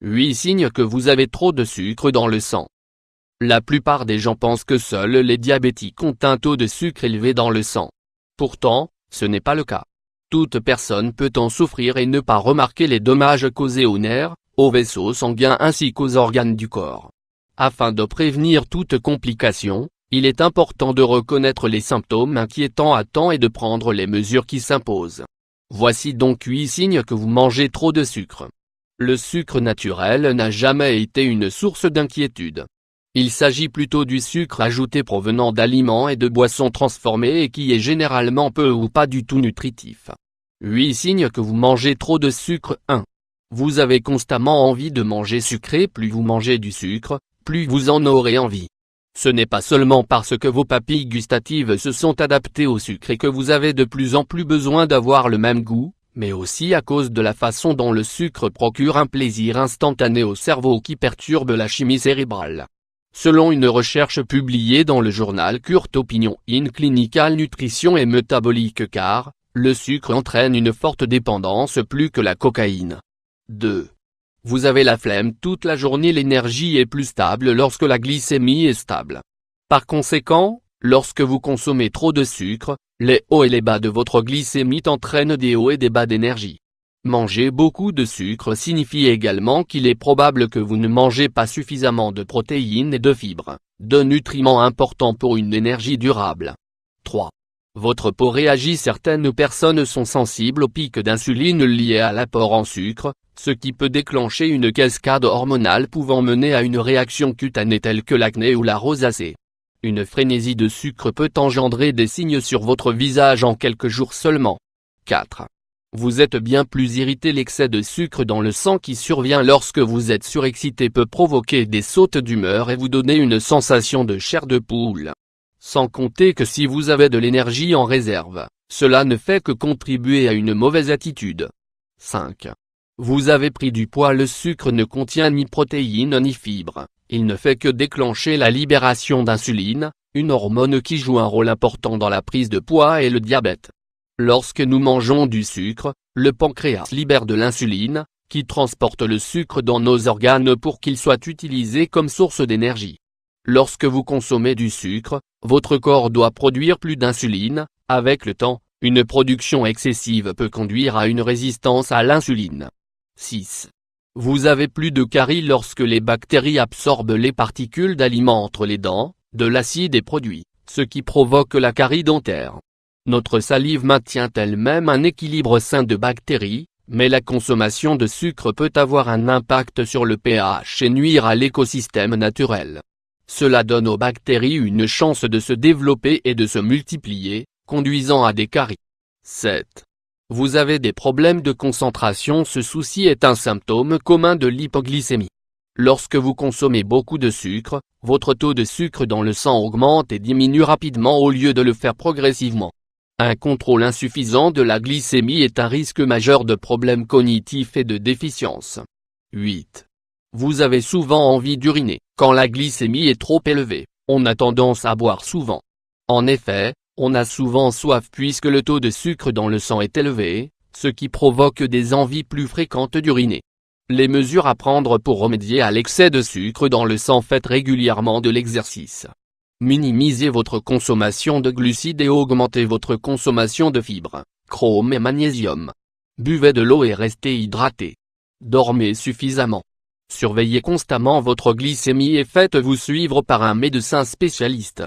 8 signes que vous avez trop de sucre dans le sang. La plupart des gens pensent que seuls les diabétiques ont un taux de sucre élevé dans le sang. Pourtant, ce n'est pas le cas. Toute personne peut en souffrir et ne pas remarquer les dommages causés aux nerfs, aux vaisseaux sanguins ainsi qu'aux organes du corps. Afin de prévenir toute complication, il est important de reconnaître les symptômes inquiétants à temps et de prendre les mesures qui s'imposent. Voici donc 8 signes que vous mangez trop de sucre. Le sucre naturel n'a jamais été une source d'inquiétude. Il s'agit plutôt du sucre ajouté provenant d'aliments et de boissons transformées et qui est généralement peu ou pas du tout nutritif. 8 signes que vous mangez trop de sucre. 1. Vous avez constamment envie de manger sucré. Plus vous mangez du sucre, plus vous en aurez envie. Ce n'est pas seulement parce que vos papilles gustatives se sont adaptées au sucre et que vous avez de plus en plus besoin d'avoir le même goût, mais aussi à cause de la façon dont le sucre procure un plaisir instantané au cerveau qui perturbe la chimie cérébrale. Selon une recherche publiée dans le journal Current Opinion in Clinical Nutrition et Metabolic Care, le sucre entraîne une forte dépendance plus que la cocaïne. 2. Vous avez la flemme toute la journée. L'énergie est plus stable lorsque la glycémie est stable. Par conséquent, lorsque vous consommez trop de sucre, les hauts et les bas de votre glycémie entraînent des hauts et des bas d'énergie. Manger beaucoup de sucre signifie également qu'il est probable que vous ne mangez pas suffisamment de protéines et de fibres, deux nutriments importants pour une énergie durable. 3. Votre peau réagit. Certaines personnes sont sensibles au pic d'insuline lié à l'apport en sucre, ce qui peut déclencher une cascade hormonale pouvant mener à une réaction cutanée telle que l'acné ou la rosacée. Une frénésie de sucre peut engendrer des signes sur votre visage en quelques jours seulement. 4. Vous êtes bien plus irrité. L'excès de sucre dans le sang qui survient lorsque vous êtes surexcité peut provoquer des sautes d'humeur et vous donner une sensation de chair de poule. Sans compter que si vous avez de l'énergie en réserve, cela ne fait que contribuer à une mauvaise attitude. 5. Vous avez pris du poids. Le sucre ne contient ni protéines ni fibres, il ne fait que déclencher la libération d'insuline, une hormone qui joue un rôle important dans la prise de poids et le diabète. Lorsque nous mangeons du sucre, le pancréas libère de l'insuline, qui transporte le sucre dans nos organes pour qu'il soit utilisé comme source d'énergie. Lorsque vous consommez du sucre, votre corps doit produire plus d'insuline. Avec le temps, une production excessive peut conduire à une résistance à l'insuline. 6. Vous avez plus de caries. Lorsque les bactéries absorbent les particules d'aliments entre les dents, de l'acide est produit, ce qui provoque la carie dentaire. Notre salive maintient elle-même un équilibre sain de bactéries, mais la consommation de sucre peut avoir un impact sur le pH et nuire à l'écosystème naturel. Cela donne aux bactéries une chance de se développer et de se multiplier, conduisant à des caries. 7. Vous avez des problèmes de concentration. Ce souci est un symptôme commun de l'hypoglycémie. Lorsque vous consommez beaucoup de sucre, votre taux de sucre dans le sang augmente et diminue rapidement au lieu de le faire progressivement. Un contrôle insuffisant de la glycémie est un risque majeur de problèmes cognitifs et de déficience. 8. Vous avez souvent envie d'uriner. Quand la glycémie est trop élevée, on a tendance à boire souvent. En effet, on a souvent soif puisque le taux de sucre dans le sang est élevé, ce qui provoque des envies plus fréquentes d'uriner. Les mesures à prendre pour remédier à l'excès de sucre dans le sang: faites régulièrement de l'exercice. Minimisez votre consommation de glucides et augmentez votre consommation de fibres, chrome et magnésium. Buvez de l'eau et restez hydraté. Dormez suffisamment. Surveillez constamment votre glycémie et faites-vous suivre par un médecin spécialiste.